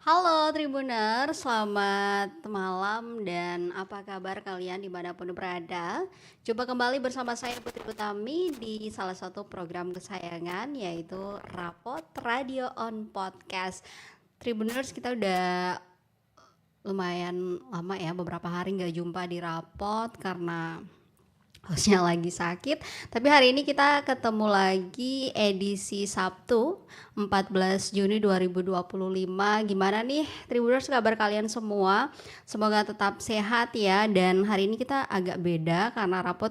Halo Tribuner, selamat malam dan apa kabar kalian dimanapun berada. Jumpa kembali bersama saya Putri Utami di salah satu program kesayangan yaitu Rapot Radio on Podcast. Tribuners, kita udah lumayan lama ya, beberapa hari nggak jumpa di Rapot karena hostnya lagi sakit. Tapi hari ini kita ketemu lagi edisi Sabtu 14 Juni 2025. Gimana nih Tribuners, kabar kalian semua? Semoga tetap sehat ya. Dan hari ini kita agak beda karena rapot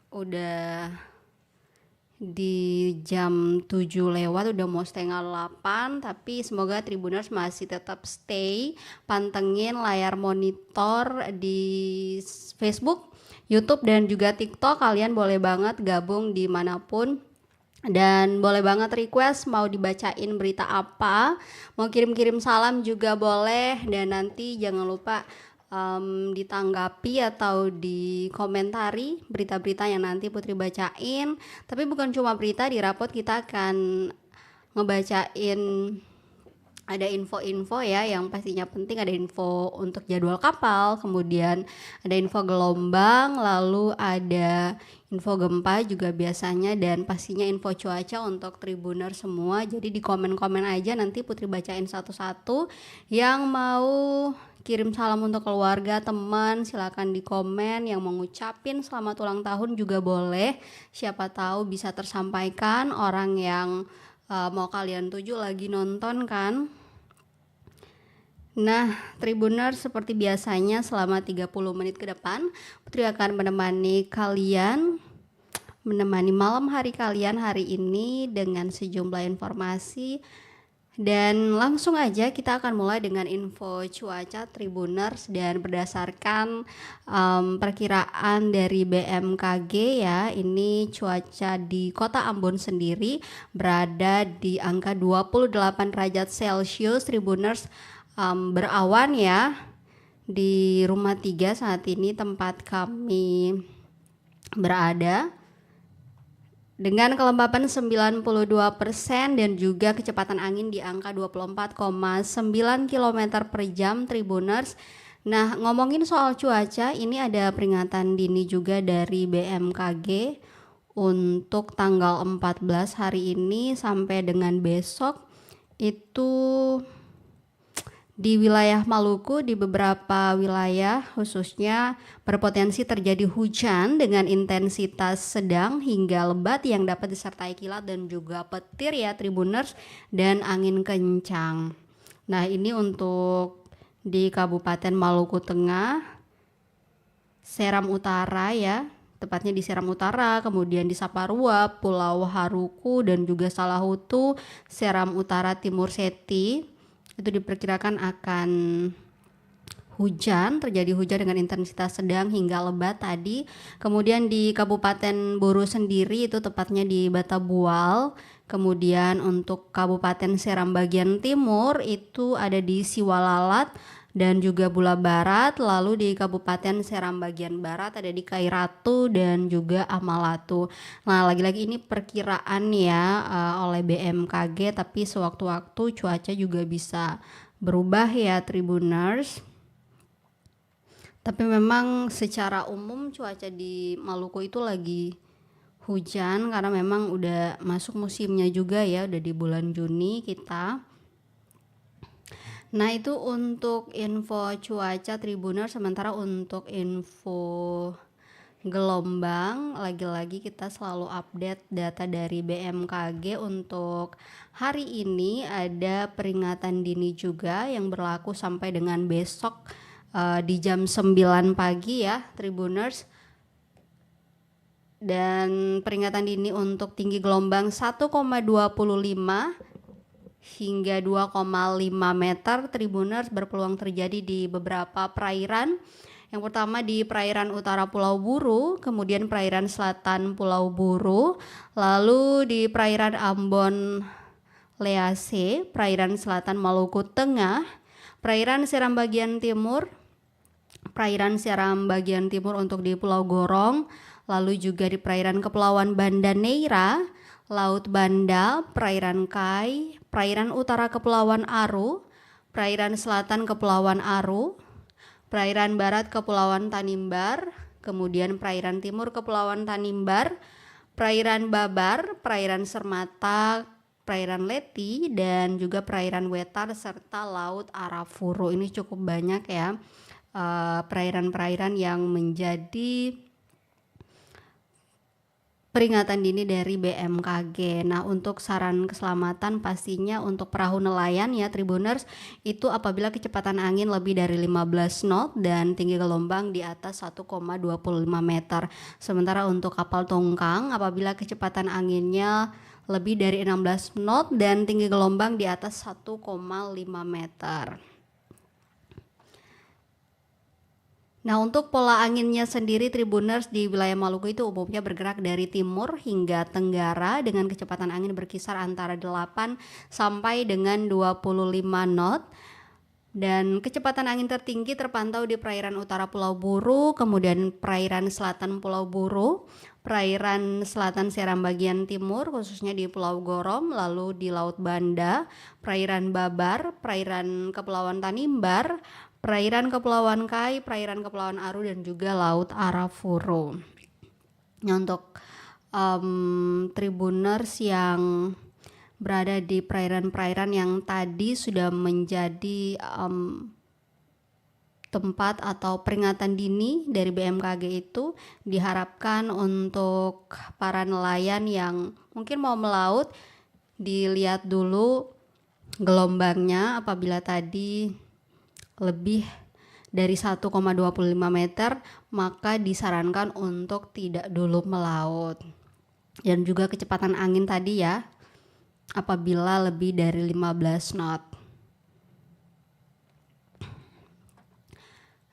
udah di jam 7 lewat, udah mau setengah 8. Tapi semoga Tribuners masih tetap stay, pantengin layar monitor di Facebook, YouTube dan juga TikTok. Kalian boleh banget gabung dimanapun dan boleh banget request mau dibacain berita apa, mau kirim-kirim salam juga boleh. Dan nanti jangan lupa ditanggapi atau dikomentari berita-berita yang nanti Putri bacain. Tapi bukan cuma berita, di rapot kita akan ngebacain ada info-info ya yang pastinya penting. Ada info untuk jadwal kapal, kemudian ada info gelombang, lalu ada info gempa juga biasanya, dan pastinya info cuaca untuk Tribuner semua. Jadi di komen-komen aja, nanti Putri bacain satu-satu. Yang mau kirim salam untuk keluarga, teman, silakan di komen. Yang mau ngucapin selamat ulang tahun juga boleh, siapa tahu bisa tersampaikan orang yang mau kalian tuju lagi nonton kan. Nah, Tribuner, seperti biasanya selama 30 menit ke depan Putri akan menemani kalian, menemani malam hari kalian hari ini dengan sejumlah informasi. Dan langsung aja kita akan mulai dengan info cuaca Tribuners. Dan berdasarkan perkiraan dari BMKG ya, ini cuaca di kota Ambon sendiri berada di angka 28 derajat Celcius. Tribuners, berawan ya di rumah 3 saat ini tempat kami berada, dengan kelembapan 92% dan juga kecepatan angin di angka 24,9 km per jam Tribuners. Nah, ngomongin soal cuaca, ini ada peringatan dini juga dari BMKG untuk tanggal 14 hari ini sampai dengan besok. Itu di wilayah Maluku, di beberapa wilayah khususnya berpotensi terjadi hujan dengan intensitas sedang hingga lebat yang dapat disertai kilat dan juga petir ya Tribuners, dan angin kencang. Nah, ini untuk di Kabupaten Maluku Tengah, Seram Utara ya, tepatnya di Seram Utara, kemudian di Saparua, Pulau Haruku dan juga Salahutu, Seram Utara Timur Seti. Itu diperkirakan akan terjadi hujan dengan intensitas sedang hingga lebat tadi. Kemudian di Kabupaten Buru sendiri, itu tepatnya di Batabual. Kemudian untuk Kabupaten Seram bagian timur itu ada di Siwalalat dan juga Bula Barat. Lalu di Kabupaten Seram bagian barat ada di Kairatu dan juga Amalatu. Nah, lagi-lagi ini perkiraan ya oleh BMKG, tapi sewaktu-waktu cuaca juga bisa berubah ya Tribuners. Tapi memang secara umum cuaca di Maluku itu lagi hujan karena memang udah masuk musimnya juga ya, udah di bulan Juni kita. Nah, itu untuk info cuaca Tribuner. Sementara untuk info gelombang, lagi-lagi kita selalu update data dari BMKG. Untuk hari ini ada peringatan dini juga yang berlaku sampai dengan besok di jam 9 pagi ya Tribuners. Dan peringatan dini untuk tinggi gelombang 1,25 hingga 2,5 meter Tribuners berpeluang terjadi di beberapa perairan. Yang pertama di perairan utara Pulau Buru, kemudian perairan selatan Pulau Buru, lalu di perairan Ambon Lease, perairan selatan Maluku Tengah, perairan Seram bagian timur, perairan Seram bagian timur untuk di Pulau Gorong, lalu juga di perairan Kepulauan Banda Neira, Laut Banda, perairan Kai, perairan utara Kepulauan Aru, perairan selatan Kepulauan Aru, perairan barat Kepulauan Tanimbar, kemudian perairan timur Kepulauan Tanimbar, perairan Babar, perairan Sermata, perairan Leti, dan juga perairan Wetar serta Laut Arafuru. Ini cukup banyak ya perairan-perairan yang menjadi peringatan dini dari BMKG. Nah, untuk saran keselamatan pastinya untuk perahu nelayan ya Tribuners, itu apabila kecepatan angin lebih dari 15 knot dan tinggi gelombang di atas 1,25 meter. Sementara untuk kapal tongkang apabila kecepatan anginnya lebih dari 16 knot dan tinggi gelombang di atas 1,5 meter. Nah, untuk pola anginnya sendiri Tribuners di wilayah Maluku itu umumnya bergerak dari timur hingga tenggara dengan kecepatan angin berkisar antara 8 sampai dengan 25 knot. Dan kecepatan angin tertinggi terpantau di perairan utara Pulau Buru, kemudian perairan selatan Pulau Buru, perairan selatan Seram bagian timur khususnya di Pulau Gorom, lalu di Laut Banda, perairan Babar, perairan Kepulauan Tanimbar, perairan Kepulauan Kai, perairan Kepulauan Aru, dan juga Laut Arafuru. Nah, untuk Tribuners yang berada di perairan-perairan yang tadi sudah menjadi tempat atau peringatan dini dari BMKG itu, diharapkan untuk para nelayan yang mungkin mau melaut dilihat dulu gelombangnya. Apabila tadi lebih dari 1,25 meter maka disarankan untuk tidak dulu melaut. Dan juga kecepatan angin tadi ya, apabila lebih dari 15 knot.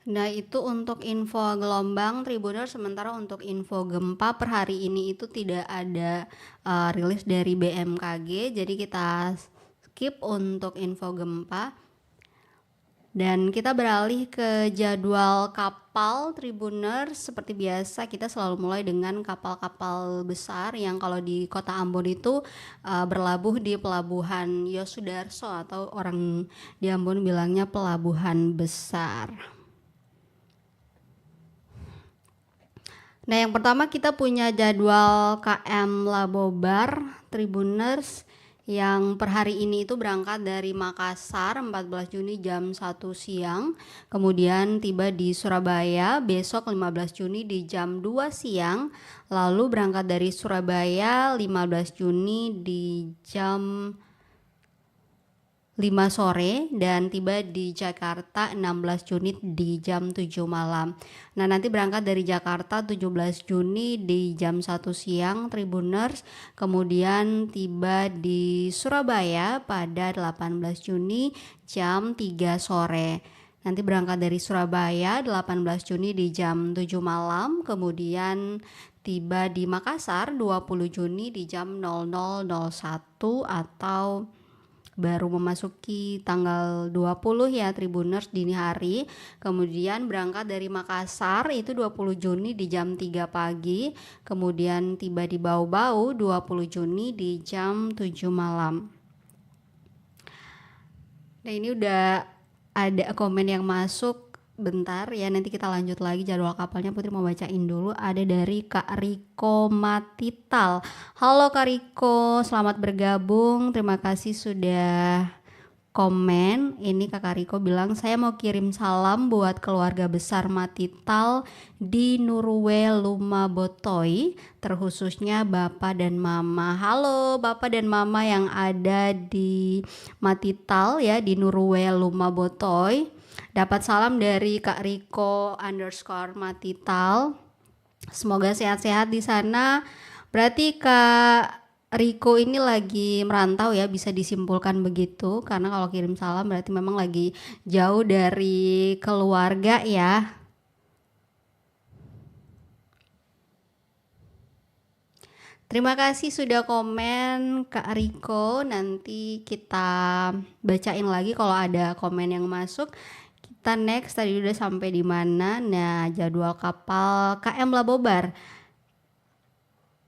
Nah, itu untuk info gelombang Tribuners. Sementara untuk info gempa per hari ini itu tidak ada rilis dari BMKG, jadi kita skip untuk info gempa. Dan kita beralih ke jadwal kapal Tribuners. Seperti biasa kita selalu mulai dengan kapal-kapal besar yang kalau di Kota Ambon itu berlabuh di Pelabuhan Yosudarso atau orang di Ambon bilangnya pelabuhan besar. Nah, yang pertama kita punya jadwal KM Labobar Tribuners yang per hari ini itu berangkat dari Makassar 14 Juni jam 1 siang, kemudian tiba di Surabaya besok 15 Juni di jam 2 siang, lalu berangkat dari Surabaya 15 Juni di jam 5 sore dan tiba di Jakarta 16 Juni di jam 7 malam. Nah, nanti berangkat dari Jakarta 17 Juni di jam 1 siang Tribuners, kemudian tiba di Surabaya pada 18 Juni jam 3 sore. Nanti berangkat dari Surabaya 18 Juni di jam 7 malam, kemudian tiba di Makassar 20 Juni di jam 00.01 atau baru memasuki tanggal 20 ya Tribuners dini hari. Kemudian berangkat dari Makassar itu 20 Juni di jam 3 pagi, kemudian tiba di Bau-Bau 20 Juni di jam 7 malam. Nah, ini udah ada komen yang masuk. Bentar ya, nanti kita lanjut lagi jadwal kapalnya. Putri mau bacain dulu. Ada dari Kak Riko Matital. Halo Kak Riko, selamat bergabung. Terima kasih sudah komen. Ini Kak Riko bilang, saya mau kirim salam buat keluarga besar Matital di Nurwe Lumabotoi, terkhususnya Bapak dan Mama. Halo Bapak dan Mama yang ada di Matital ya, di Nurwe Lumabotoi. Dapat salam dari Kak Riko _Matital. Semoga sehat-sehat di sana. Berarti Kak Riko ini lagi merantau ya, bisa disimpulkan begitu. Karena kalau kirim salam berarti memang lagi jauh dari keluarga ya. Terima kasih sudah komen Kak Riko. Nanti kita bacain lagi kalau ada komen yang masuk. Kita next, tadi udah sampai di mana? Nah, jadwal kapal KM Labobar.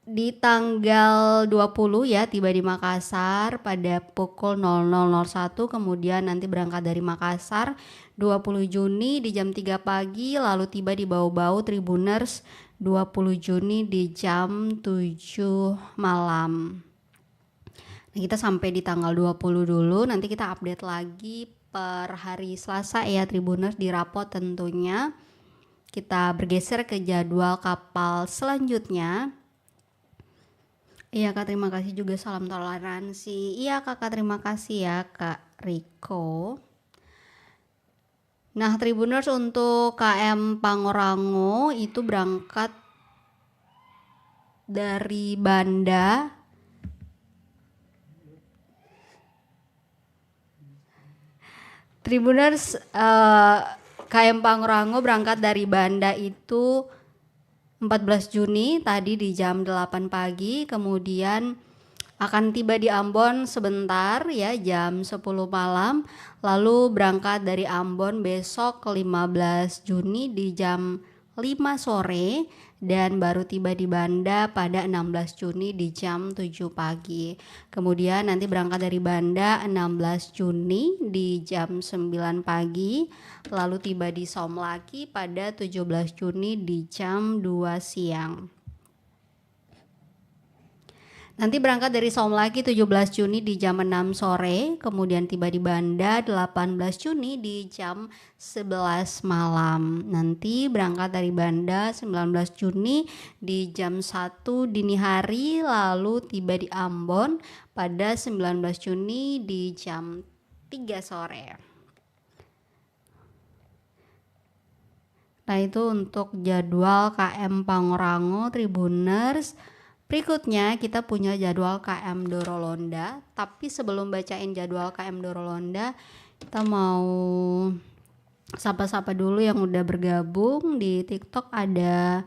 di tanggal 20 ya tiba di Makassar pada pukul 00.01, kemudian nanti berangkat dari Makassar 20 Juni di jam 3 pagi, lalu tiba di Bau-Bau Tribuners 20 Juni di jam 7 malam. Nah, kita sampai di tanggal 20 dulu, nanti kita update lagi per hari Selasa ya Tribuners di rapot tentunya. Kita bergeser ke jadwal kapal selanjutnya. Iya Kak, terima kasih juga, salam toleransi. Iya Kakak, terima kasih ya Kak Riko. Nah Tribuners, untuk KM Pangrango itu berangkat dari Banda. Tribuners, KM Pangrango berangkat dari Banda itu 14 Juni tadi di jam 8 pagi, kemudian akan tiba di Ambon sebentar ya jam 10 malam, lalu berangkat dari Ambon besok 15 Juni di jam 5 sore dan baru tiba di Banda pada 16 Juni di jam 7 pagi. Kemudian nanti berangkat dari Banda 16 Juni di jam 9 pagi, lalu tiba di Somlaki pada 17 Juni di jam 2 siang. Nanti berangkat dari Somlaki 17 Juni di jam 6 sore, kemudian tiba di Banda 18 Juni di jam 11 malam. Nanti berangkat dari Banda 19 Juni di jam 1 dini hari, lalu tiba di Ambon pada 19 Juni di jam 3 sore. Nah, itu untuk jadwal KM Pangrango Tribuners. Berikutnya kita punya jadwal KM Dorolonda, tapi sebelum bacain jadwal KM Dorolonda, kita mau sapa-sapa dulu yang udah bergabung di TikTok. Ada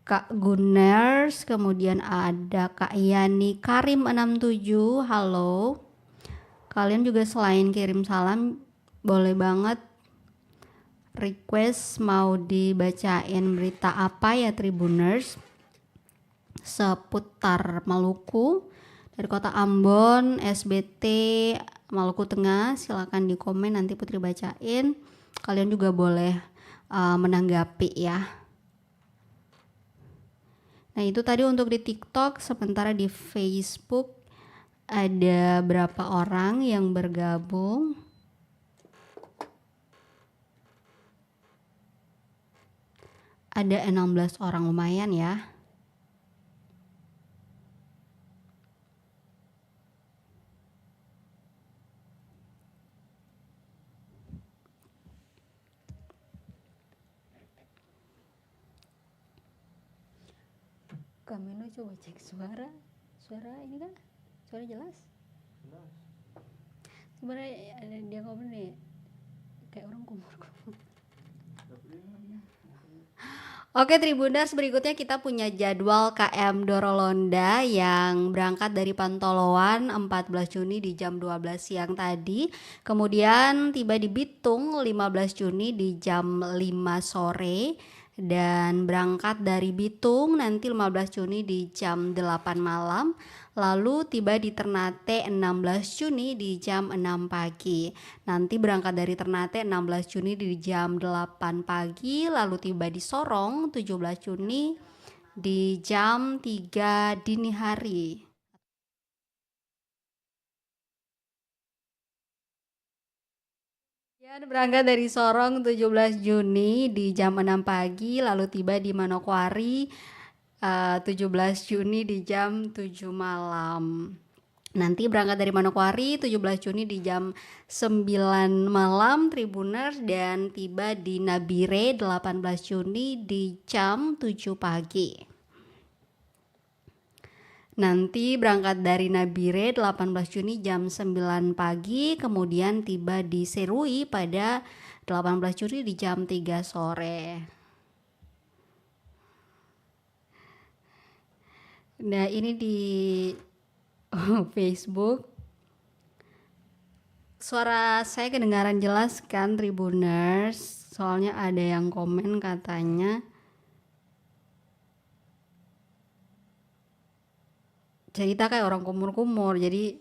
Kak Gunners, kemudian ada Kak Yani Karim 67, halo. Kalian juga selain kirim salam, boleh banget request mau dibacain berita apa ya Tribuners seputar Maluku dari kota Ambon, SBT Maluku Tengah. Silakan di komen, nanti Putri bacain. Kalian juga boleh menanggapi ya. Nah, itu tadi untuk di TikTok. Sementara di Facebook ada berapa orang yang bergabung? Ada 16 orang, lumayan ya. Kamino coba cek suara ini kan, suara jelas. Sebenarnya ada dia komen nih kayak orang kumur-kumur. Oke Tribuners, berikutnya kita punya jadwal KM Dorolonda yang berangkat dari Pantoloan 14 Juni di jam 12 siang tadi. Kemudian tiba di Bitung 15 Juni di jam 5 sore. Dan berangkat dari Bitung nanti 15 Juni di jam 8 malam. Lalu tiba di Ternate 16 Juni di jam 6 pagi. Nanti berangkat dari Ternate 16 Juni di jam 8 pagi. Lalu tiba di Sorong 17 Juni di jam 3 dini hari. Dan berangkat dari Sorong 17 Juni di jam 6 pagi. Lalu tiba di Manokwari 17 Juni di jam 7 malam. Nanti berangkat dari Manokwari 17 Juni di jam 9 malam Tribuners, dan tiba di Nabire 18 Juni di jam 7 pagi. Nanti berangkat dari Nabire 18 Juni jam 9 pagi, kemudian tiba di Serui pada 18 Juni di jam 3 sore. Nah, ini di Facebook. Suara saya kedengaran jelas kan Tribuners? Soalnya ada yang komen katanya cerita kayak orang kumur-kumur, jadi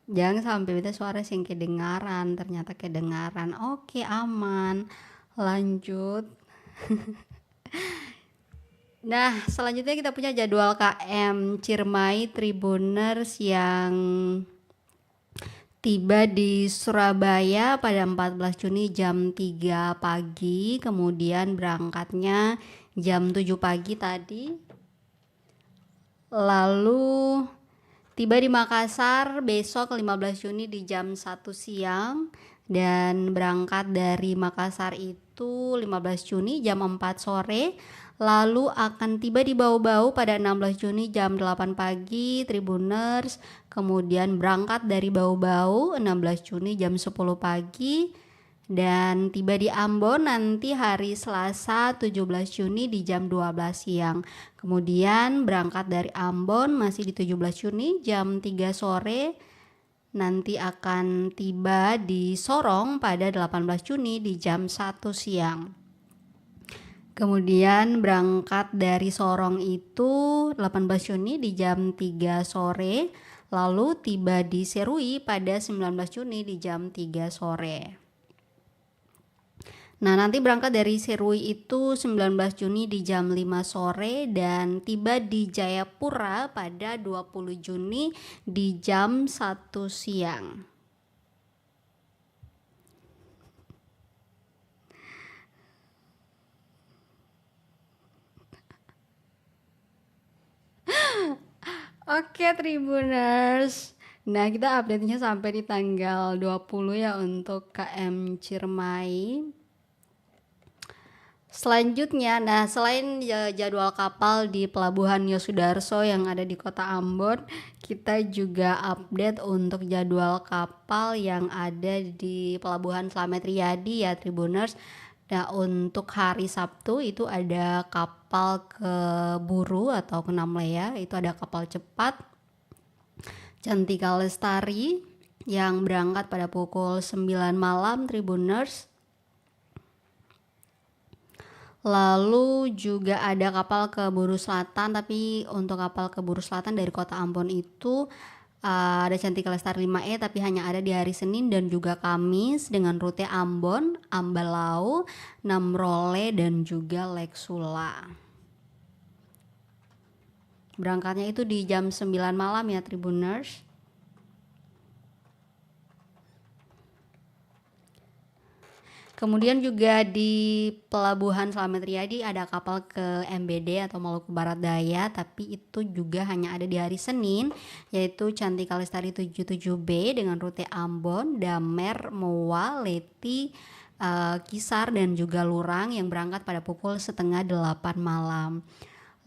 jangan sampai beta suara yang kedengaran, ternyata kedengaran. Oke, aman. Lanjut. Nah, selanjutnya kita punya jadwal KM Ciremai Tribuners yang tiba di Surabaya pada 14 Juni jam 3 pagi, kemudian berangkatnya jam 7 pagi tadi. Lalu tiba di Makassar besok 15 Juni di jam 1 siang dan berangkat dari Makassar itu 15 Juni jam 4 sore. Lalu akan tiba di Bau-Bau pada 16 Juni jam 8 pagi Tribuners. Kemudian berangkat dari Bau-Bau 16 Juni jam 10 pagi. Dan tiba di Ambon nanti hari Selasa 17 Juni di jam 12 siang. Kemudian berangkat dari Ambon masih di 17 Juni jam 3 sore. Nanti akan tiba di Sorong pada 18 Juni di jam 1 siang. Kemudian berangkat dari Sorong itu 18 Juni di jam 3 sore. Lalu tiba di Serui pada 19 Juni di jam 3 sore. Nah, nanti berangkat dari Serui itu 19 Juni di jam 5 sore dan tiba di Jayapura pada 20 Juni di jam 1 siang. Oke, Tribuners. Nah, kita update-nya sampai di tanggal 20 ya untuk KM Ciremai. Selanjutnya, nah selain jadwal kapal di Pelabuhan Yosudarso yang ada di Kota Ambon, kita juga update untuk jadwal kapal yang ada di Pelabuhan Slamet Riyadi ya Tribuners. Nah, untuk hari Sabtu itu ada kapal ke Buru atau ke Namlea, itu ada kapal cepat Cantika Lestari yang berangkat pada pukul 9 malam Tribuners. Lalu juga ada kapal ke Buru Selatan, tapi untuk kapal ke Buru Selatan dari Kota Ambon itu ada Cantika Lestari 5E tapi hanya ada di hari Senin dan juga Kamis dengan rute Ambon, Ambalau, Namrole dan juga Leksula. Berangkatnya itu di jam 9 malam ya Tribuners. Kemudian juga di Pelabuhan Slamet Riyadi ada kapal ke MBD atau Maluku Barat Daya, tapi itu juga hanya ada di hari Senin, yaitu Cantika Lestari 77B dengan rute Ambon, Damer, Moa, Leti, Kisar dan juga Lurang yang berangkat pada pukul 7:30 malam.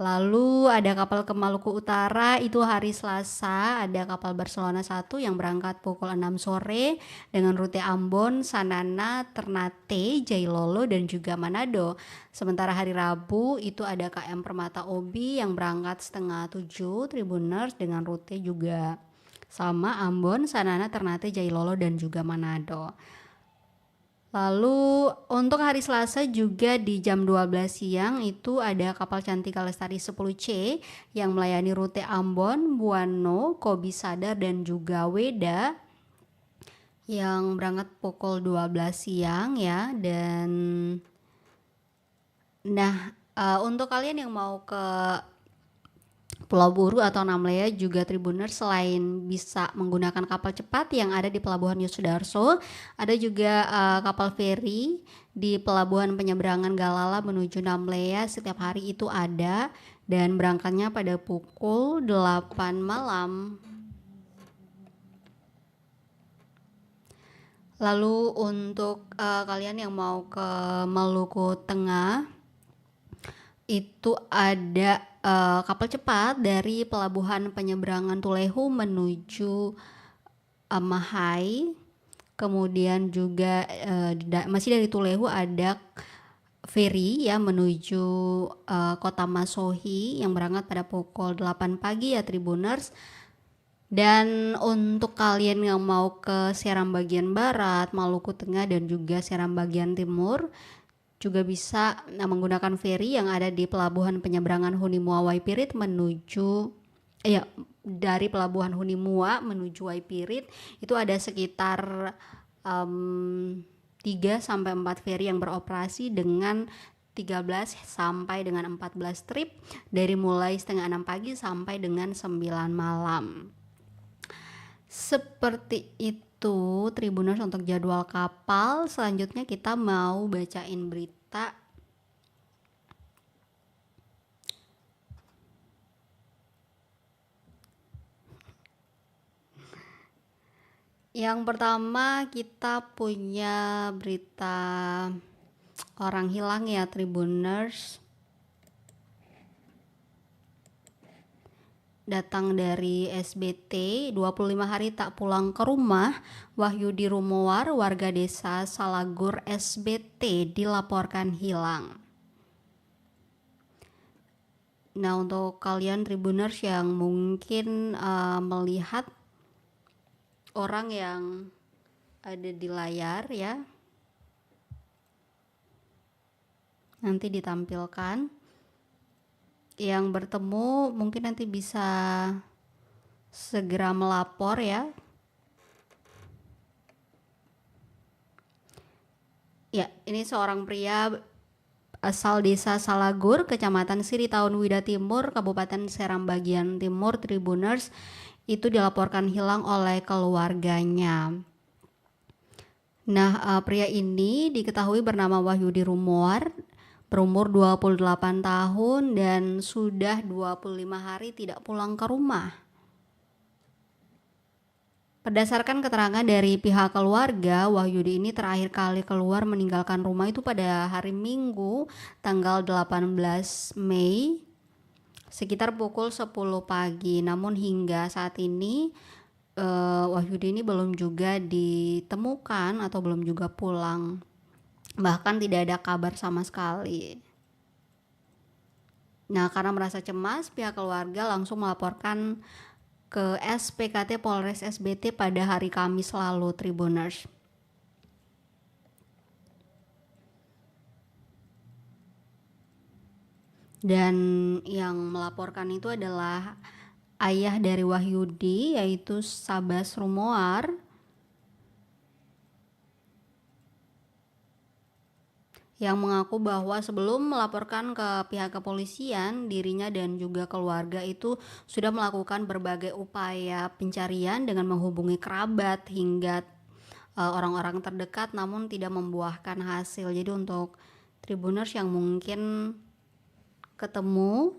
Lalu ada kapal ke Maluku Utara itu hari Selasa, ada kapal Barcelona 1 yang berangkat pukul 6 sore dengan rute Ambon, Sanana, Ternate, Jailolo dan juga Manado. Sementara hari Rabu itu ada KM Permata Obi yang berangkat 6:30 Tribuners dengan rute juga sama Ambon, Sanana, Ternate, Jailolo dan juga Manado. Lalu untuk hari Selasa juga di jam 12 siang itu ada kapal Cantika Lestari 10C yang melayani rute Ambon, Buano, Kobi Sadar dan juga Weda yang berangkat pukul 12 siang ya. Dan nah untuk kalian yang mau ke Pulau Buru atau Namlea juga Tribuners selain bisa menggunakan kapal cepat yang ada di Pelabuhan Yosudarso, ada juga kapal feri di Pelabuhan Penyeberangan Galala menuju Namlea setiap hari itu ada dan berangkatnya pada pukul 8 malam. Lalu untuk kalian yang mau ke Maluku Tengah itu ada kapal cepat dari Pelabuhan Penyeberangan Tulehu menuju Mahai. Kemudian juga masih dari Tulehu ada feri ya menuju Kota Masohi yang berangkat pada pukul 8 pagi ya Tribuners. Dan untuk kalian yang mau ke Seram bagian barat, Maluku Tengah dan juga Seram bagian timur juga bisa menggunakan feri yang ada di Pelabuhan Penyeberangan Huni Muawai Pirit menuju Ya, dari pelabuhan Hunimua menuju Waipirit itu ada sekitar 3 sampai 4 feri yang beroperasi dengan 13 sampai dengan 14 trip dari mulai setengah 6 pagi sampai dengan 9 malam. Seperti itu Tribuners untuk jadwal kapal. Selanjutnya kita mau bacain berita. Yang pertama kita punya berita orang hilang ya Tribuners. Datang dari SBT, 25 hari tak pulang ke rumah, Wahyudi Rumoar, warga desa Salagur SBT dilaporkan hilang. Nah, untuk kalian Tribuners yang mungkin melihat orang yang ada di layar ya, nanti ditampilkan. Yang bertemu mungkin nanti bisa segera melapor ya. Ya, ini seorang pria asal desa Salagur, Kecamatan Siritaun Wida Timur, Kabupaten Seram bagian Timur Tribuners, itu dilaporkan hilang oleh keluarganya. Nah, pria ini diketahui bernama Wahyudi Rumoar, berumur 28 tahun dan sudah 25 hari tidak pulang ke rumah. Berdasarkan keterangan dari pihak keluarga, Wahyudi ini terakhir kali keluar meninggalkan rumah itu pada hari Minggu tanggal 18 Mei sekitar pukul 10 pagi. Namun hingga saat ini Wahyudi ini belum juga ditemukan atau belum juga pulang. Bahkan tidak ada kabar sama sekali. Nah, karena merasa cemas, pihak keluarga langsung melaporkan ke SPKT Polres SBT pada hari Kamis lalu Tribuners. Dan yang melaporkan itu adalah ayah dari Wahyudi, yaitu Sabas Rumoar. Yang mengaku bahwa sebelum melaporkan ke pihak kepolisian, dirinya dan juga keluarga itu sudah melakukan berbagai upaya pencarian dengan menghubungi kerabat hingga orang-orang terdekat, namun tidak membuahkan hasil. Jadi untuk Tribuners yang mungkin ketemu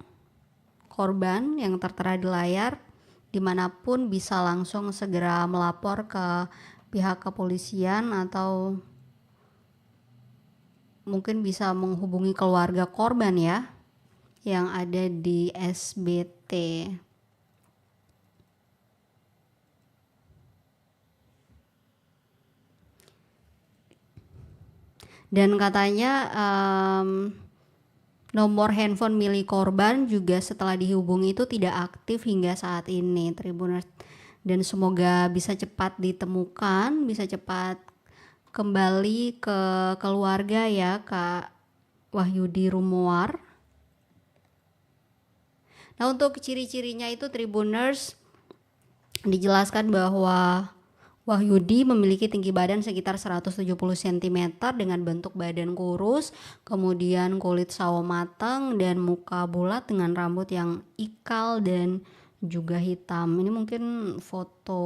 korban yang tertera di layar, dimanapun bisa langsung segera melapor ke pihak kepolisian atau mungkin bisa menghubungi keluarga korban ya yang ada di SBT. Dan katanya nomor handphone milik korban juga setelah dihubungi itu tidak aktif hingga saat ini Tribuners. Dan semoga bisa cepat ditemukan, bisa cepat kembali ke keluarga ya Kak Wahyudi Rumoar. Nah, untuk ciri-cirinya itu Tribuners dijelaskan bahwa Wahyudi memiliki tinggi badan sekitar 170 cm dengan bentuk badan kurus, kemudian kulit sawo matang dan muka bulat dengan rambut yang ikal dan juga hitam. Ini mungkin foto,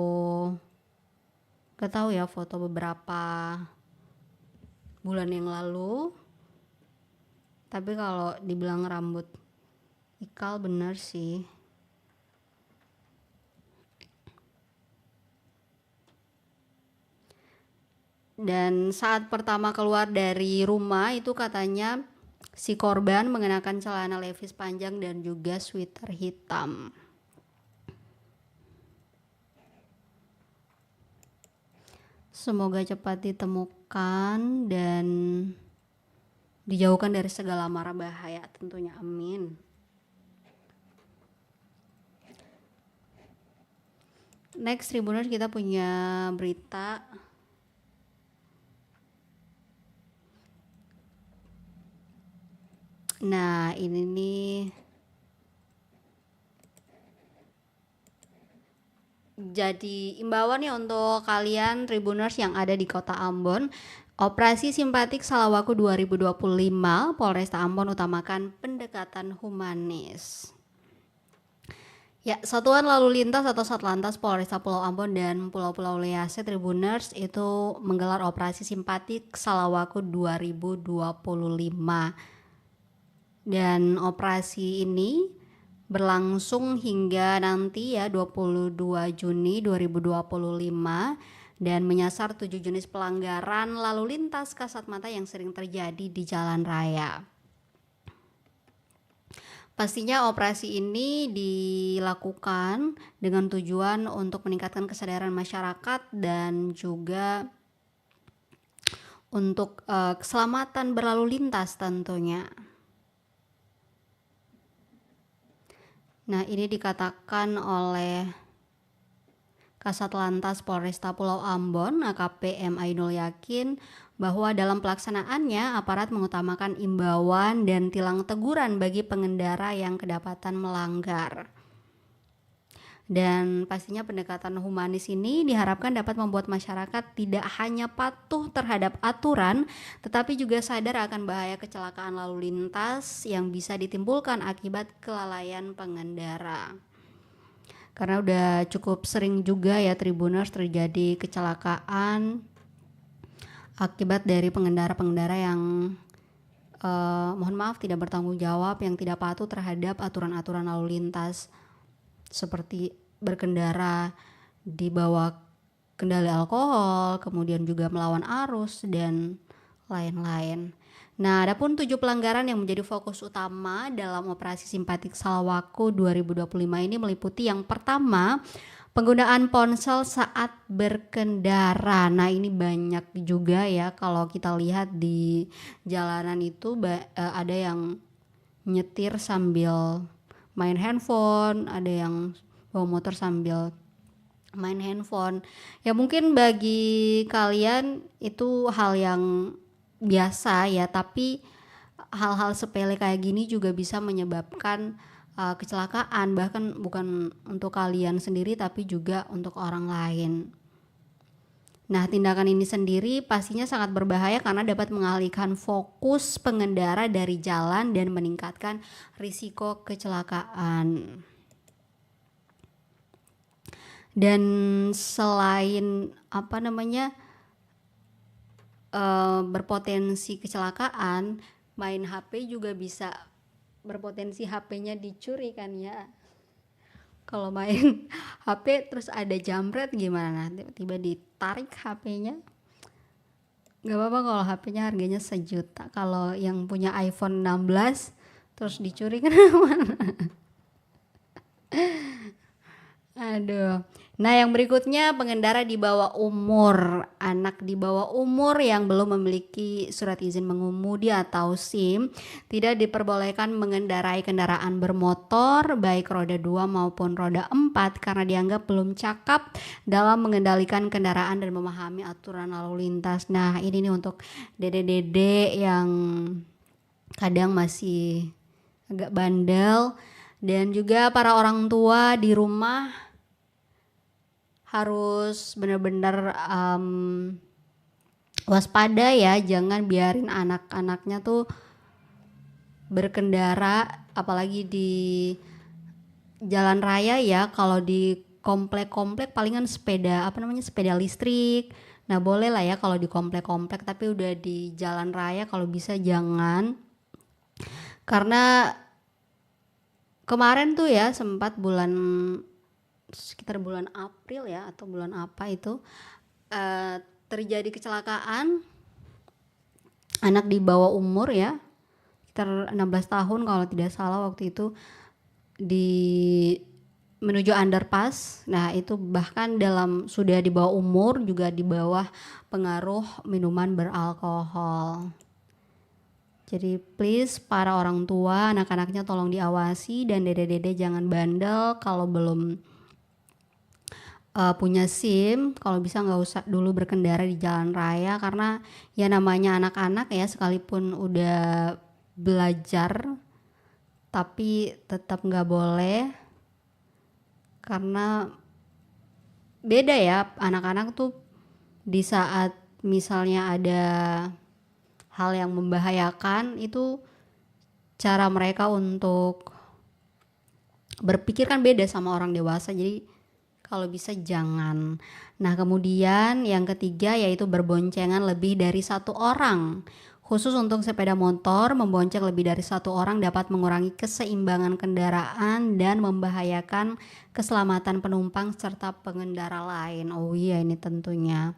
gak tahu ya, foto beberapa bulan yang lalu. Tapi kalau dibilang rambut ikal benar sih. Dan saat pertama keluar dari rumah itu katanya si korban mengenakan celana levis panjang dan juga sweater hitam. Semoga cepat ditemukan dan dijauhkan dari segala mara bahaya tentunya, amin. Next Tribuners, kita punya berita Nah, ini nih Jadi imbauan nih untuk kalian Tribuners yang ada di kota Ambon. Operasi Simpatik Salawaku 2025, Polresta Ambon utamakan pendekatan humanis. Ya, Satuan Lalu Lintas atau Satlantas Polresta Pulau Ambon dan Pulau-Pulau Lease Tribuners itu menggelar operasi Simpatik Salawaku 2025. Dan operasi ini berlangsung hingga nanti ya 22 Juni 2025 dan menyasar 7 jenis pelanggaran lalu lintas kasat mata yang sering terjadi di jalan raya. Pastinya operasi ini dilakukan dengan tujuan untuk meningkatkan kesadaran masyarakat dan juga untuk keselamatan berlalu lintas tentunya. Nah, ini dikatakan oleh Kasat Lantas Polresta Pulau Ambon, AKP M. Ainul Yakin, bahwa dalam pelaksanaannya aparat mengutamakan imbauan dan tilang teguran bagi pengendara yang kedapatan melanggar. Dan pastinya pendekatan humanis ini diharapkan dapat membuat masyarakat tidak hanya patuh terhadap aturan, tetapi juga sadar akan bahaya kecelakaan lalu lintas yang bisa ditimbulkan akibat kelalaian pengendara. Karena udah cukup sering juga ya Tribuners terjadi kecelakaan akibat dari pengendara-pengendara yang mohon maaf tidak bertanggung jawab, yang tidak patuh terhadap aturan-aturan lalu lintas, seperti berkendara di bawah kendali alkohol, kemudian juga melawan arus dan lain-lain. Nah, adapun 7 pelanggaran yang menjadi fokus utama dalam operasi Simpatik Salawaku 2025 ini meliputi yang pertama, penggunaan ponsel saat berkendara. Nah, ini banyak juga ya kalau kita lihat di jalanan itu ada yang nyetir sambil main handphone, ada yang bawa motor sambil main handphone. Ya mungkin bagi kalian itu hal yang biasa ya, tapi hal-hal sepele kayak gini juga bisa menyebabkan kecelakaan, bahkan bukan untuk kalian sendiri tapi juga untuk orang lain. Nah, tindakan ini sendiri pastinya sangat berbahaya karena dapat mengalihkan fokus pengendara dari jalan dan meningkatkan risiko kecelakaan. Dan selain berpotensi kecelakaan, main HP juga bisa berpotensi HP-nya dicuri kan ya. Kalau main HP terus ada jambret gimana? Tiba-tiba ditarik HP-nya. Gak apa-apa kalau HP-nya harganya 1 juta. Kalau yang punya iPhone 16 terus dicuri kan mana? Aduh. Nah, yang berikutnya pengendara di bawah umur. Anak di bawah umur yang belum memiliki surat izin mengemudi atau SIM tidak diperbolehkan mengendarai kendaraan bermotor baik roda 2 maupun roda 4 karena dianggap belum cakap dalam mengendalikan kendaraan dan memahami aturan lalu lintas. Nah, ini nih untuk dede-dede yang kadang masih agak bandel, dan juga para orang tua di rumah harus benar-benar waspada ya, jangan biarin anak-anaknya tuh berkendara apalagi di jalan raya ya. Kalau di komplek-komplek palingan sepeda listrik. Nah, boleh lah ya kalau di komplek-komplek, tapi udah di jalan raya kalau bisa jangan. Karena kemarin tuh ya sempat sekitar bulan April ya atau bulan apa itu terjadi kecelakaan anak di bawah umur ya, sekitar 16 tahun kalau tidak salah waktu itu, menuju underpass. Nah, itu bahkan sudah di bawah umur, juga di bawah pengaruh minuman beralkohol. Jadi please para orang tua, anak-anaknya tolong diawasi, dan dede-dede jangan bandel. Kalau belum punya SIM, kalau bisa nggak usah dulu berkendara di jalan raya, karena ya namanya anak-anak ya, sekalipun udah belajar tapi tetap nggak boleh, karena beda ya anak-anak tuh di saat misalnya ada hal yang membahayakan itu cara mereka untuk berpikir kan beda sama orang dewasa, jadi kalau bisa jangan. Nah kemudian yang ketiga yaitu berboncengan lebih dari satu orang. Khusus untuk sepeda motor, membonceng lebih dari satu orang dapat mengurangi keseimbangan kendaraan dan membahayakan keselamatan penumpang serta pengendara lain. Oh iya, ini tentunya.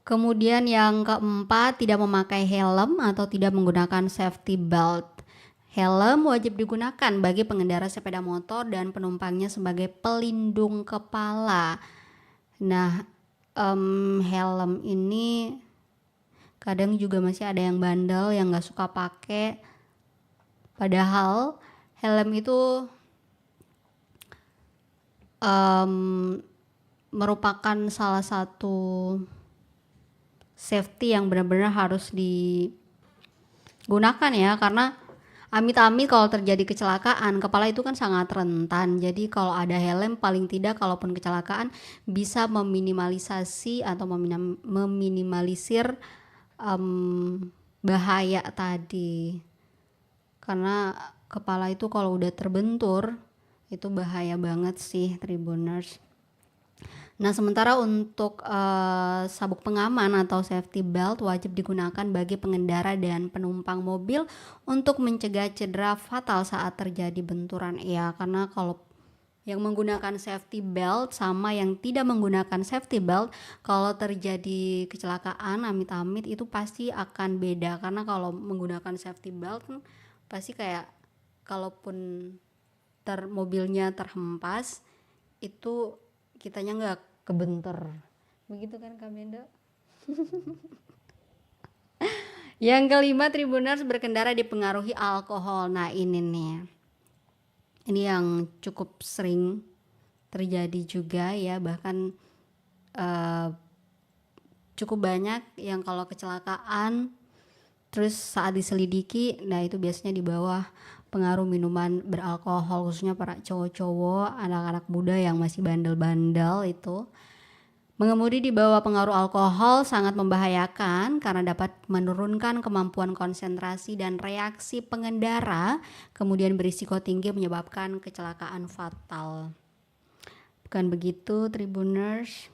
Kemudian yang keempat, tidak memakai helm atau tidak menggunakan safety belt. Helm wajib digunakan bagi pengendara sepeda motor dan penumpangnya sebagai pelindung kepala. Nah, helm ini kadang juga masih ada yang bandel yang nggak suka pakai. Padahal helm itu merupakan salah satu safety yang benar-benar harus digunakan ya, karena amit-amit kalau terjadi kecelakaan, kepala itu kan sangat rentan. Jadi kalau ada helm paling tidak kalaupun kecelakaan bisa meminimalisasi atau meminimalisir bahaya tadi. Karena kepala itu kalau udah terbentur itu bahaya banget sih Tribuners. Nah sementara untuk sabuk pengaman atau safety belt wajib digunakan bagi pengendara dan penumpang mobil untuk mencegah cedera fatal saat terjadi benturan. Ya karena kalau yang menggunakan safety belt sama yang tidak menggunakan safety belt, kalau terjadi kecelakaan amit-amit itu pasti akan beda. Karena kalau menggunakan safety belt kan pasti kayak kalaupun mobilnya terhempas itu kitanya nggak kebentur, begitu kan Kak Bendo? Yang kelima, Tribuners, berkendara dipengaruhi alkohol. Nah ini nih, ini yang cukup sering terjadi juga ya, bahkan cukup banyak yang kalau kecelakaan terus saat diselidiki, nah itu biasanya di bawah pengaruh minuman beralkohol, khususnya para cowok-cowok, anak-anak muda yang masih bandel-bandel itu. Mengemudi di bawah pengaruh alkohol sangat membahayakan karena dapat menurunkan kemampuan konsentrasi dan reaksi pengendara, kemudian berisiko tinggi menyebabkan kecelakaan fatal. Bukan begitu, Tribuners?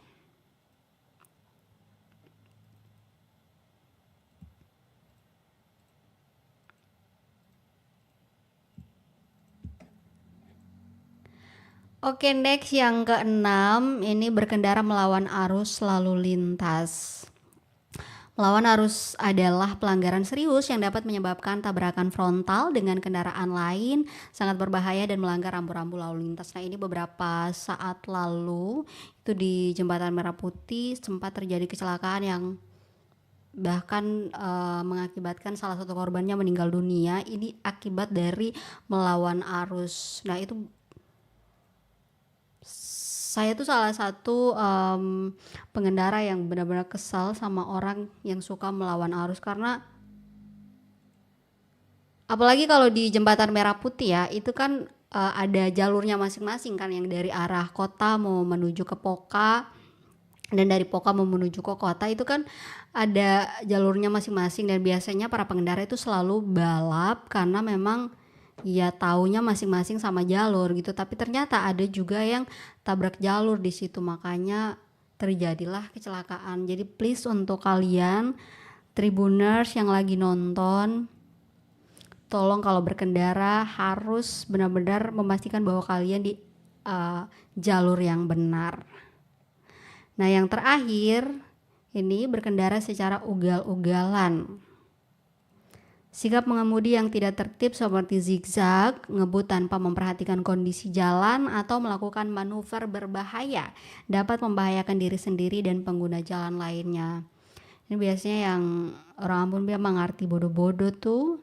Oke, next yang keenam, ini berkendara melawan arus lalu lintas. Melawan arus adalah pelanggaran serius yang dapat menyebabkan tabrakan frontal dengan kendaraan lain, sangat berbahaya dan melanggar rambu-rambu lalu lintas. Nah ini beberapa saat lalu itu di Jembatan Merah Putih sempat terjadi kecelakaan yang bahkan mengakibatkan salah satu korbannya meninggal dunia. Ini akibat dari melawan arus. Nah itu saya tuh salah satu pengendara yang benar-benar kesal sama orang yang suka melawan arus, karena apalagi kalau di Jembatan Merah Putih ya, itu kan ada jalurnya masing-masing kan, yang dari arah kota mau menuju ke Poka dan dari Poka mau menuju ke kota itu kan ada jalurnya masing-masing, dan biasanya para pengendara itu selalu balap karena memang ya taunya masing-masing sama jalur gitu, tapi ternyata ada juga yang tabrak jalur di situ, makanya terjadilah kecelakaan. Jadi please untuk kalian Tribuners yang lagi nonton, tolong kalau berkendara harus benar-benar memastikan bahwa kalian di jalur yang benar. Nah yang terakhir ini berkendara secara ugal-ugalan. Sikap mengemudi yang tidak tertib seperti zigzag, ngebut tanpa memperhatikan kondisi jalan, atau melakukan manuver berbahaya dapat membahayakan diri sendiri dan pengguna jalan lainnya. Ini biasanya yang orang Ambon bilang mengerti bodoh-bodoh tuh,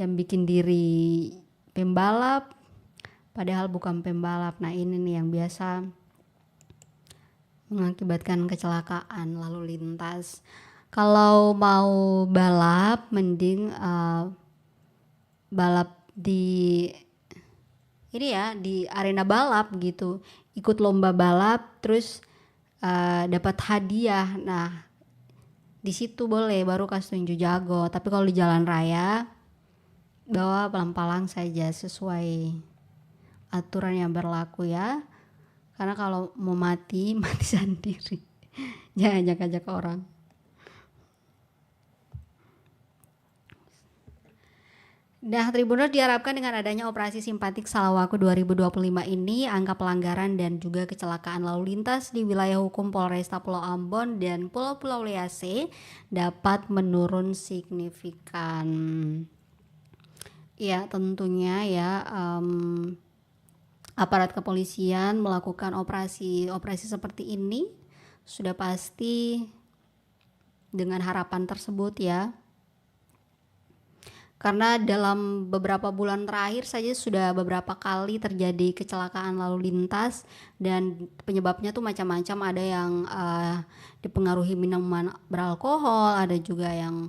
yang bikin diri pembalap padahal bukan pembalap. Nah ini nih yang biasa mengakibatkan kecelakaan lalu lintas. Kalau mau balap mending balap di ini ya di arena balap gitu, ikut lomba balap terus dapat hadiah. Nah, di situ boleh baru kasih tunjuk jago. Tapi kalau di jalan raya bawa pelan-pelan saja sesuai aturan yang berlaku ya. Karena kalau mau mati mati sendiri. Jangan ajak-ajak orang. Nah, Tribuners diharapkan dengan adanya operasi simpatik Salawaku 2025 ini, angka pelanggaran dan juga kecelakaan lalu lintas di wilayah hukum Polresta Pulau Ambon dan Pulau-Pulau Lease dapat menurun signifikan. Ya, tentunya ya aparat kepolisian melakukan operasi seperti ini sudah pasti dengan harapan tersebut ya. Karena dalam beberapa bulan terakhir saja sudah beberapa kali terjadi kecelakaan lalu lintas dan penyebabnya tuh macam-macam. Ada yang dipengaruhi minuman beralkohol, ada juga yang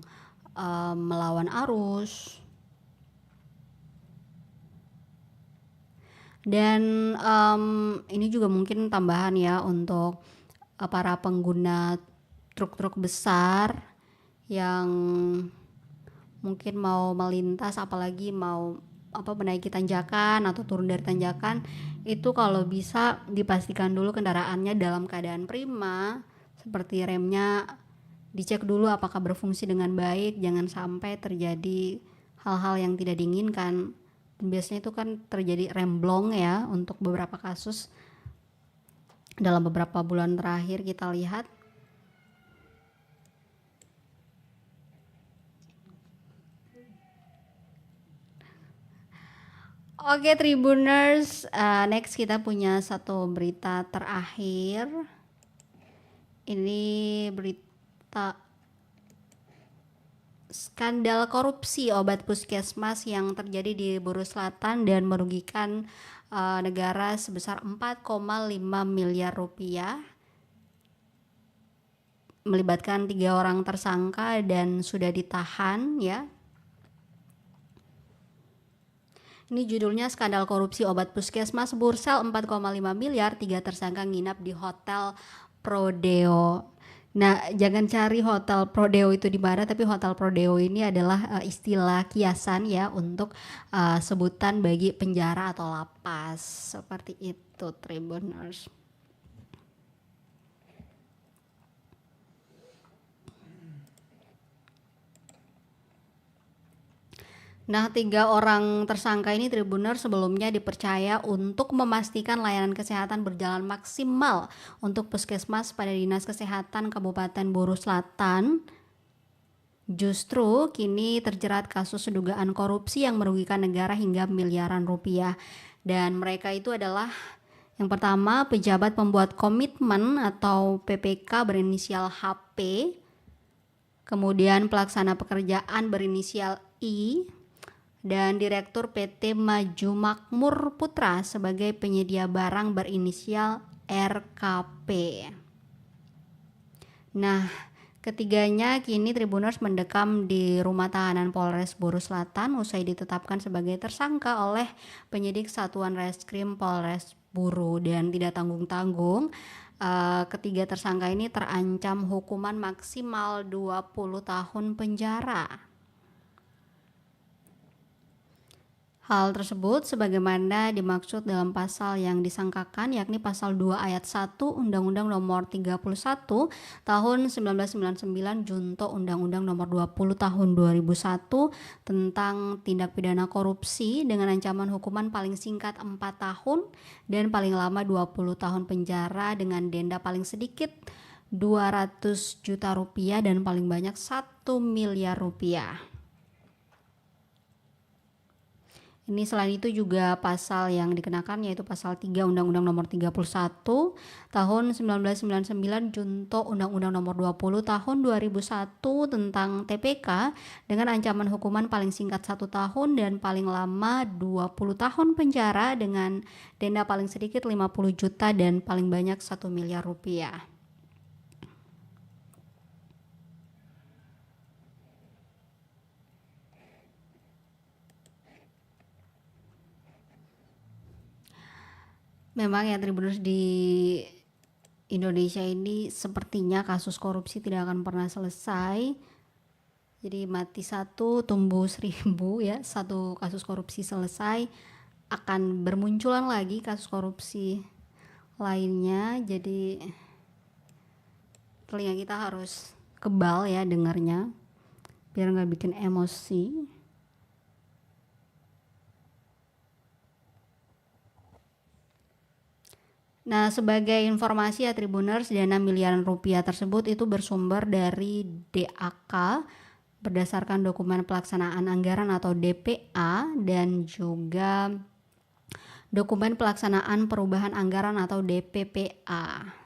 melawan arus. Dan ini juga mungkin tambahan ya untuk para pengguna truk-truk besar yang mungkin mau melintas, apalagi mau menaiki tanjakan atau turun dari tanjakan, itu kalau bisa dipastikan dulu kendaraannya dalam keadaan prima, seperti remnya dicek dulu apakah berfungsi dengan baik. Jangan sampai terjadi hal-hal yang tidak diinginkan. Biasanya itu kan terjadi remblong ya untuk beberapa kasus dalam beberapa bulan terakhir kita lihat. Oke Tribuners, next kita punya satu berita terakhir. Ini berita skandal korupsi obat puskesmas yang terjadi di Buru Selatan dan merugikan negara sebesar 4,5 miliar rupiah. Melibatkan 3 orang tersangka dan sudah ditahan ya. Ini judulnya skandal korupsi obat puskesmas Bursel 4,5 miliar, 3 tersangka nginap di Hotel Prodeo. Nah, jangan cari Hotel Prodeo itu di mana, tapi Hotel Prodeo ini adalah istilah kiasan ya untuk sebutan bagi penjara atau lapas. Seperti itu Tribuners. Nah, 3 orang tersangka ini Tribuners sebelumnya dipercaya untuk memastikan layanan kesehatan berjalan maksimal untuk puskesmas pada Dinas Kesehatan Kabupaten Buru Selatan. Justru kini terjerat kasus dugaan korupsi yang merugikan negara hingga miliaran rupiah. Dan mereka itu adalah yang pertama pejabat pembuat komitmen atau PPK berinisial HP, kemudian pelaksana pekerjaan berinisial I, dan Direktur PT Maju Makmur Putra sebagai penyedia barang berinisial RKP. Nah, ketiganya kini Tribuners mendekam di rumah tahanan Polres Buru Selatan usai ditetapkan sebagai tersangka oleh penyidik Satuan Reskrim Polres Buru dan tidak tanggung-tanggung. Ketiga tersangka ini terancam hukuman maksimal 20 tahun penjara. Hal tersebut sebagaimana dimaksud dalam pasal yang disangkakan, yakni pasal 2 ayat 1 Undang-Undang Nomor 31 Tahun 1999 junto Undang-Undang Nomor 20 Tahun 2001 tentang tindak pidana korupsi dengan ancaman hukuman paling singkat 4 tahun dan paling lama 20 tahun penjara dengan denda paling sedikit 200 juta rupiah dan paling banyak 1 miliar rupiah. Ini selain itu juga pasal yang dikenakan yaitu pasal 3 Undang-Undang Nomor 31 Tahun 1999 junto Undang-Undang Nomor 20 Tahun 2001 tentang TPK dengan ancaman hukuman paling singkat 1 tahun dan paling lama 20 tahun penjara dengan denda paling sedikit 50 juta dan paling banyak 1 miliar rupiah. Memang ya Tribuners, di Indonesia ini sepertinya kasus korupsi tidak akan pernah selesai. Jadi mati satu tumbuh 1000 ya, satu kasus korupsi selesai akan bermunculan lagi kasus korupsi lainnya. Jadi telinga kita harus kebal ya dengarnya biar nggak bikin emosi. Nah, sebagai informasi ya Tribuners, dana miliaran rupiah tersebut itu bersumber dari DAK berdasarkan dokumen pelaksanaan anggaran atau DPA dan juga dokumen pelaksanaan perubahan anggaran atau DPPA.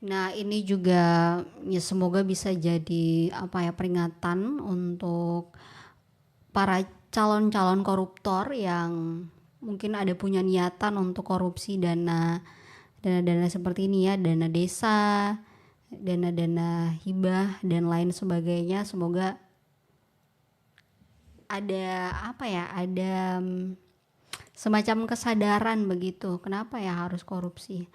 Nah, ini juga ya semoga bisa jadi peringatan untuk para calon-calon koruptor yang mungkin ada punya niatan untuk korupsi dana seperti ini ya, dana desa, dana hibah dan lain sebagainya. Semoga ada ada semacam kesadaran begitu. Kenapa ya harus korupsi?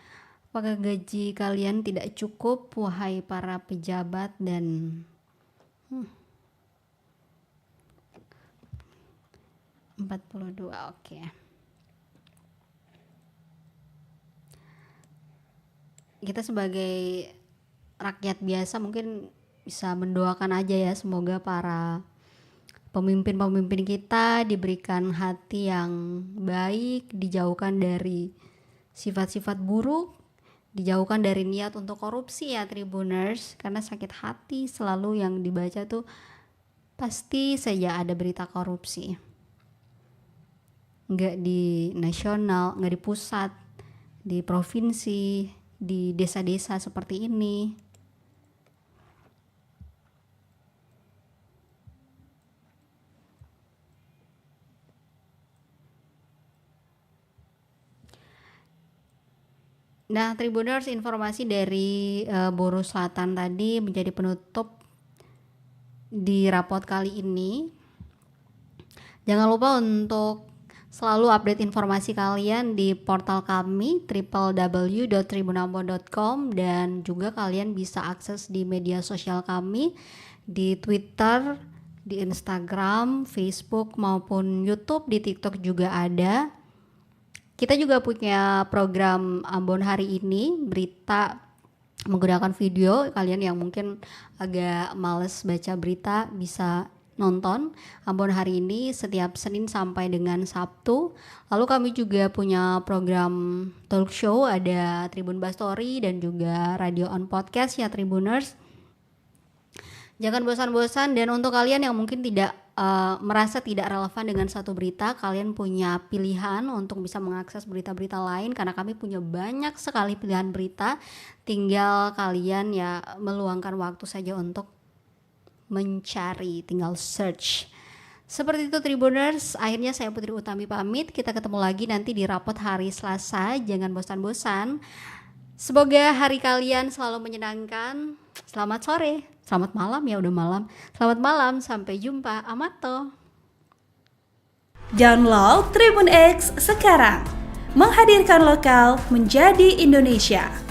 Apakah gaji kalian tidak cukup, wahai para pejabat dan 42, oke. Kita sebagai rakyat biasa mungkin bisa mendoakan aja ya, semoga para pemimpin-pemimpin kita diberikan hati yang baik, dijauhkan dari sifat-sifat buruk, dijauhkan dari niat untuk korupsi ya Tribuners, karena sakit hati selalu yang dibaca tuh pasti saja ada berita korupsi. Nggak di nasional, nggak di pusat, di provinsi, di desa-desa seperti ini. Nah, Tribuners, informasi dari Buru Selatan tadi menjadi penutup di rapot kali ini. Jangan lupa untuk selalu update informasi kalian di portal kami www.tribunambon.com, dan juga kalian bisa akses di media sosial kami di Twitter, di Instagram, Facebook maupun YouTube, di TikTok juga ada. Kita juga punya program Ambon hari ini, berita menggunakan video. Kalian yang mungkin agak males baca berita bisa nonton Ambon hari ini setiap Senin sampai dengan Sabtu. Lalu kami juga punya program talk show, ada Tribun Bastory dan juga Radio on Podcast ya Tribuners. Jangan bosan-bosan, dan untuk kalian yang mungkin tidak merasa tidak relevan dengan satu berita, kalian punya pilihan untuk bisa mengakses berita-berita lain, karena kami punya banyak sekali pilihan berita. Tinggal kalian ya meluangkan waktu saja untuk mencari, tinggal search. Seperti itu Tribuners, akhirnya saya Putri Utami pamit. Kita ketemu lagi nanti di rapot hari Selasa. Jangan bosan-bosan. Semoga hari kalian selalu menyenangkan. Selamat sore, selamat malam ya, udah malam. Selamat malam, sampai jumpa. Amato. Download Tribun X sekarang. Menghadirkan lokal menjadi Indonesia.